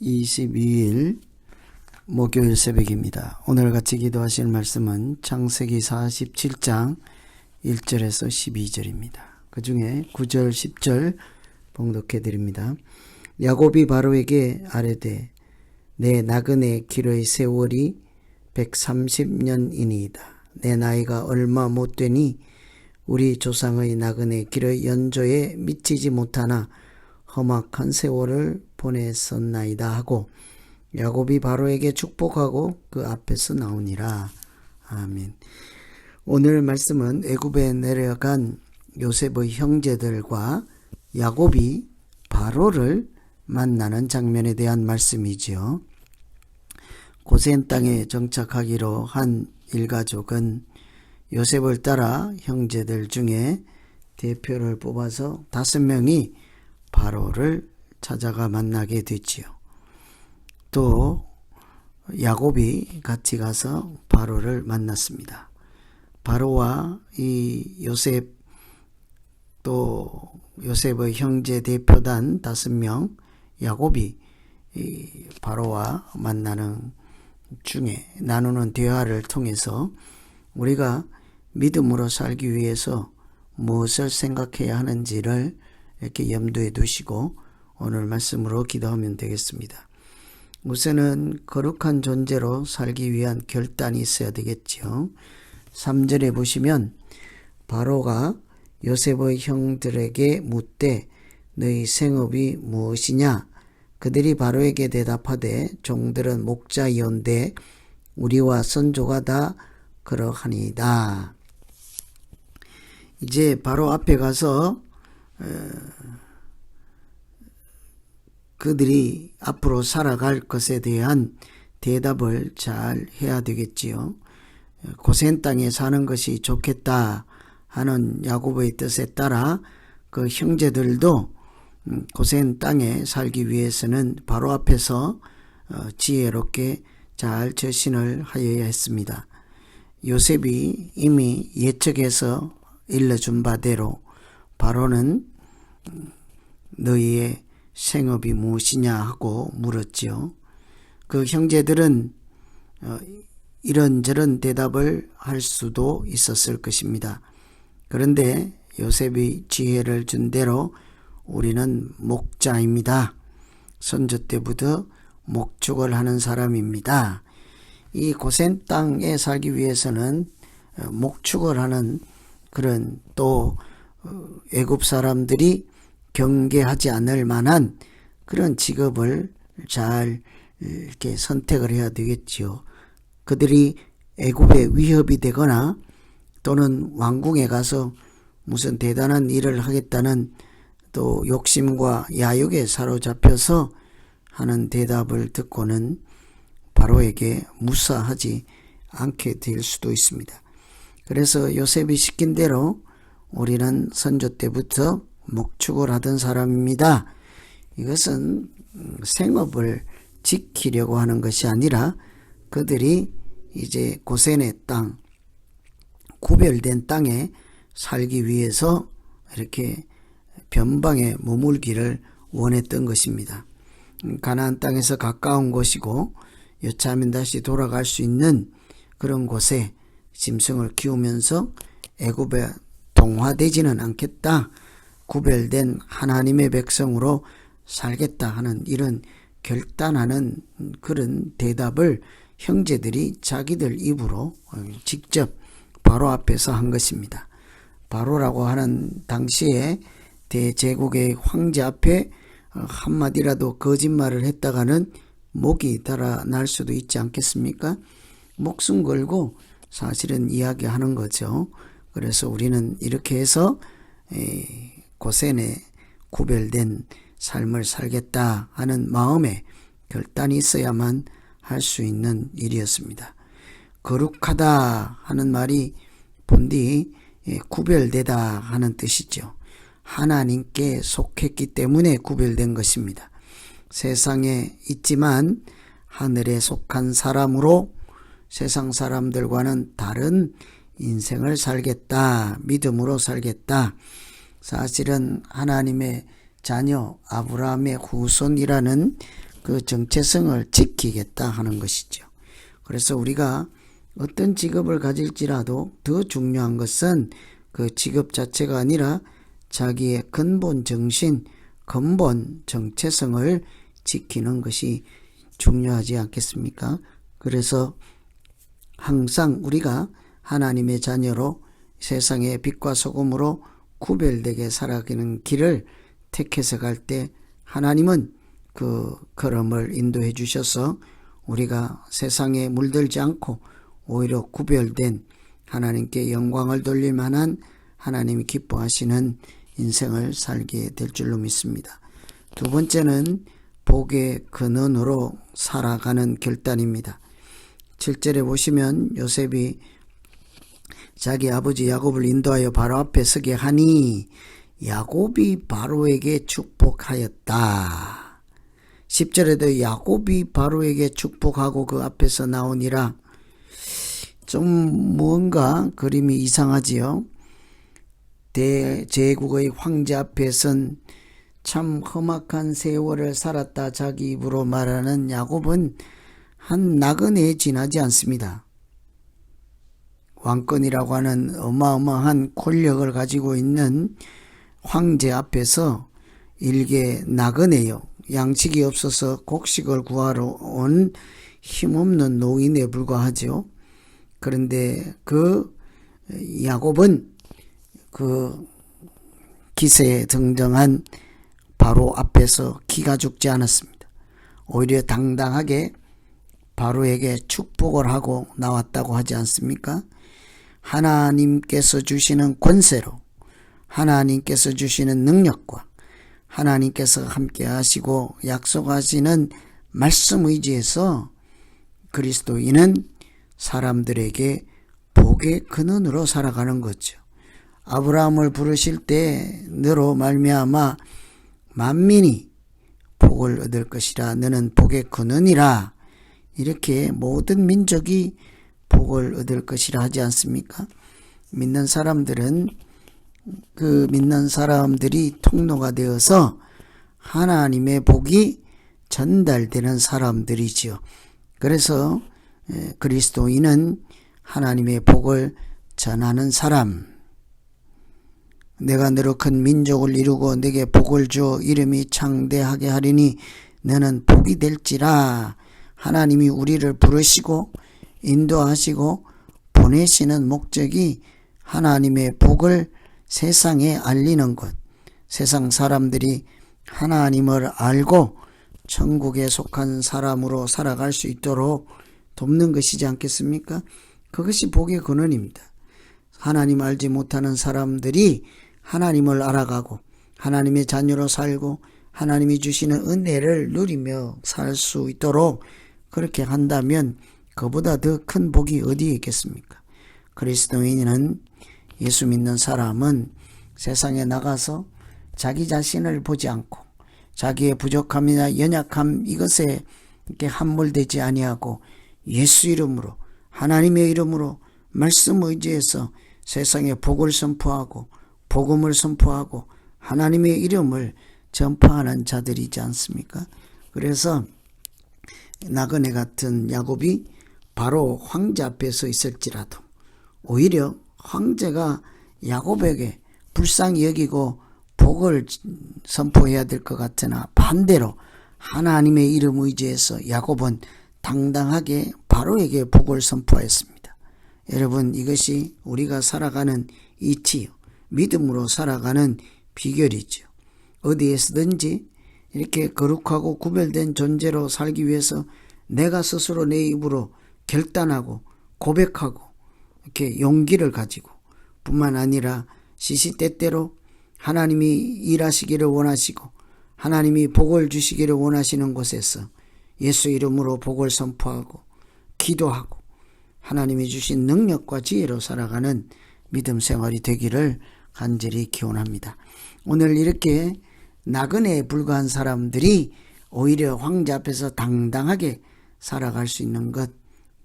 22일 목요일 새벽입니다. 오늘 같이 기도하실 말씀은 창세기 47장 1절에서 12절입니다. 그 중에 9절 10절 봉독해 드립니다. 야곱이 바로에게 아뢰되 내 나그네 길의 세월이 130년이니이다. 내 나이가 얼마 못되니 우리 조상의 나그네 길의 연조에 미치지 못하나 험악한 세월을 보냈었나이다 하고 야곱이 바로에게 축복하고 그 앞에서 나오니라. 아멘. 오늘 말씀은 애굽에 내려간 요셉의 형제들과 야곱이 바로를 만나는 장면에 대한 말씀이지요. 고센 땅에 정착하기로 한 일가족은 요셉을 따라 형제들 중에 대표를 뽑아서 5명이 바로를 찾아가 만나게 됐지요. 또 야곱이 같이 가서 바로를 만났습니다. 바로와 이 요셉 또 요셉의 형제 대표단 5명 야곱이 이 바로와 만나는 중에 나누는 대화를 통해서 우리가 믿음으로 살기 위해서 무엇을 생각해야 하는지를 이렇게 염두에 두시고 오늘 말씀으로 기도하면 되겠습니다. 우선은 거룩한 존재로 살기 위한 결단이 있어야 되겠죠. 3절에 보시면 바로가 요셉의 형들에게 묻되 너희 생업이 무엇이냐? 그들이 바로에게 대답하되 종들은 목자이온데 우리와 선조가 다 그러하니이다. 이제 바로 앞에 가서 그들이 앞으로 살아갈 것에 대한 대답을 잘 해야 되겠지요. 고센 땅에 사는 것이 좋겠다 하는 야곱의 뜻에 따라 그 형제들도 고센 땅에 살기 위해서는 바로 앞에서 지혜롭게 잘 처신을 하여야 했습니다. 요셉이 이미 예측해서 일러준 바대로 바로는 너희의 생업이 무엇이냐 하고 물었지요. 그 형제들은 이런저런 대답을 할 수도 있었을 것입니다. 그런데 요셉이 지혜를 준 대로 우리는 목자입니다. 선조 때부터 목축을 하는 사람입니다. 이 고센 땅에 살기 위해서는 목축을 하는 그런 또 애굽 사람들이 경계하지 않을 만한 그런 직업을 잘 이렇게 선택을 해야 되겠지요. 그들이 애굽에 위협이 되거나 또는 왕궁에 가서 무슨 대단한 일을 하겠다는 또 욕심과 야욕에 사로잡혀서 하는 대답을 듣고는 바로에게 무사하지 않게 될 수도 있습니다. 그래서 요셉이 시킨 대로 우리는 선조 때부터 목축을 하던 사람입니다. 이것은 생업을 지키려고 하는 것이 아니라 그들이 이제 고센의 땅, 구별된 땅에 살기 위해서 이렇게 변방에 머물기를 원했던 것입니다. 가나안 땅에서 가까운 곳이고 여차하면 다시 돌아갈 수 있는 그런 곳에 짐승을 키우면서 애굽에 동화되지는 않겠다. 구별된 하나님의 백성으로 살겠다 하는 이런 결단하는 그런 대답을 형제들이 자기들 입으로 직접 바로 앞에서 한 것입니다. 바로라고 하는 당시에 대제국의 황제 앞에 한마디라도 거짓말을 했다가는 목이 달아날 수도 있지 않겠습니까? 목숨 걸고 사실은 이야기하는 거죠. 그래서 우리는 이렇게 해서 고센에 구별된 삶을 살겠다 하는 마음에 결단이 있어야만 할 수 있는 일이었습니다. 거룩하다 하는 말이 본디 구별되다 하는 뜻이죠. 하나님께 속했기 때문에 구별된 것입니다. 세상에 있지만 하늘에 속한 사람으로 세상 사람들과는 다른 인생을 살겠다, 믿음으로 살겠다. 사실은 하나님의 자녀 아브라함의 후손이라는 그 정체성을 지키겠다 하는 것이죠. 그래서 우리가 어떤 직업을 가질지라도 더 중요한 것은 그 직업 자체가 아니라 자기의 근본 정신, 근본 정체성을 지키는 것이 중요하지 않겠습니까? 그래서 항상 우리가 하나님의 자녀로 세상의 빛과 소금으로 구별되게 살아가는 길을 택해서 갈 때 하나님은 그 걸음을 인도해 주셔서 우리가 세상에 물들지 않고 오히려 구별된 하나님께 영광을 돌릴 만한 하나님이 기뻐하시는 인생을 살게 될 줄로 믿습니다. 두 번째는 복의 근원으로 살아가는 결단입니다. 7절에 보시면 요셉이 자기 아버지 야곱을 인도하여 바로 앞에 서게 하니 야곱이 바로에게 축복하였다. 10절에도 야곱이 바로에게 축복하고 그 앞에서 나오니라. 좀 무언가 그림이 이상하지요. 대제국의 황제 앞에 선 참 험악한 세월을 살았다 자기 입으로 말하는 야곱은 한 나그네에 지나지 않습니다. 왕권이라고 하는 어마어마한 권력을 가지고 있는 황제 앞에서 일개 나그네요. 양식이 없어서 곡식을 구하러 온 힘없는 노인에 불과하죠. 그런데 그 야곱은 그 기세에 등등한 바로 앞에서 기가 죽지 않았습니다. 오히려 당당하게 바로에게 축복을 하고 나왔다고 하지 않습니까? 하나님께서 주시는 권세로, 하나님께서 주시는 능력과 하나님께서 함께 하시고 약속하시는 말씀 의지에서 그리스도인은 사람들에게 복의 근원으로 살아가는 거죠. 아브라함을 부르실 때 너로 말미암아 만민이 복을 얻을 것이라 너는 복의 근원이라 이렇게 모든 민족이 복을 얻을 것이라 하지 않습니까? 믿는 사람들은 그 믿는 사람들이 통로가 되어서 하나님의 복이 전달되는 사람들이지요. 그래서 그리스도인은 하나님의 복을 전하는 사람, 내가 너로 큰 민족을 이루고 내게 복을 주어 이름이 창대하게 하리니 너는 복이 될지라. 하나님이 우리를 부르시고 인도하시고 보내시는 목적이 하나님의 복을 세상에 알리는 것, 세상 사람들이 하나님을 알고 천국에 속한 사람으로 살아갈 수 있도록 돕는 것이지 않겠습니까? 그것이 복의 근원입니다. 하나님 알지 못하는 사람들이 하나님을 알아가고 하나님의 자녀로 살고 하나님이 주시는 은혜를 누리며 살 수 있도록 그렇게 한다면 그보다 더 큰 복이 어디에 있겠습니까? 그리스도인은, 예수 믿는 사람은 세상에 나가서 자기 자신을 보지 않고 자기의 부족함이나 연약함 이것에 이렇게 함몰되지 아니하고 예수 이름으로, 하나님의 이름으로 말씀 의지해서 세상에 복을 선포하고 복음을 선포하고 하나님의 이름을 전파하는 자들이지 않습니까? 그래서 나그네 같은 야곱이 바로 황제 앞에 서 있을지라도 오히려 황제가 야곱에게 불쌍히 여기고 복을 선포해야 될 것 같으나 반대로 하나님의 이름 의지해서 야곱은 당당하게 바로에게 복을 선포했습니다. 여러분, 이것이 우리가 살아가는 이치요, 믿음으로 살아가는 비결이죠. 어디에서든지 이렇게 거룩하고 구별된 존재로 살기 위해서 내가 스스로 내 입으로 결단하고 고백하고 이렇게 용기를 가지고 뿐만 아니라 시시때때로 하나님이 일하시기를 원하시고 하나님이 복을 주시기를 원하시는 곳에서 예수 이름으로 복을 선포하고 기도하고 하나님이 주신 능력과 지혜로 살아가는 믿음 생활이 되기를 간절히 기원합니다. 오늘 이렇게 나그네에 불과한 사람들이 오히려 황제 앞에서 당당하게 살아갈 수 있는 것,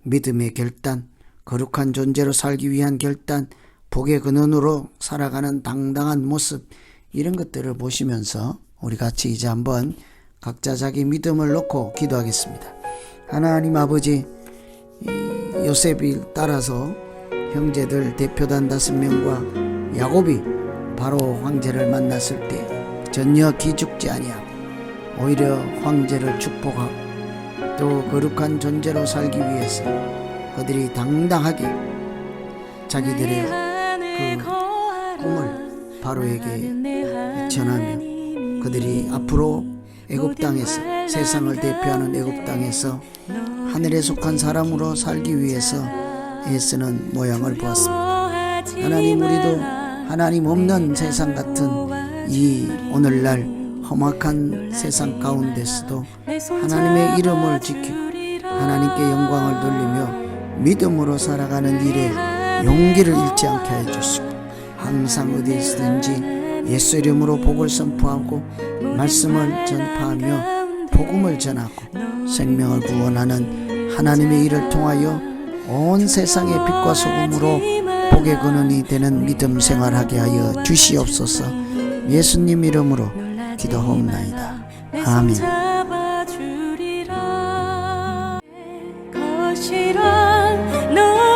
믿음의 결단, 거룩한 존재로 살기 위한 결단, 복의 근원으로 살아가는 당당한 모습, 이런 것들을 보시면서 우리 같이 이제 한번 각자 자기 믿음을 놓고 기도하겠습니다. 하나님 아버지, 요셉을 따라서 형제들 대표단 5명과 야곱이 바로 황제를 만났을 때 전혀 기죽지 아니하고 오히려 황제를 축복하고 또 거룩한 존재로 살기 위해서 그들이 당당하게 자기들의 그 꿈을 바로에게 전하며 그들이 앞으로 애굽 땅에서, 세상을 대표하는 애굽 땅에서 하늘에 속한 사람으로 살기 위해서 애쓰는 모양을 보았습니다. 하나님, 우리도 하나님 없는 세상 같은 이 오늘날 험악한 세상 가운데서도 하나님의 이름을 지키고 하나님께 영광을 돌리며 믿음으로 살아가는 일에 용기를 잃지 않게 해 주시고, 항상 어디서든지 예수 이름으로 복을 선포하고 말씀을 전파하며 복음을 전하고 생명을 구원하는 하나님의 일을 통하여 온 세상의 빛과 소금으로 복의 근원이 되는 믿음 생활하게 하여 주시옵소서. 예수님 이름으로 기도하옵나이다. 아멘. 것이라 너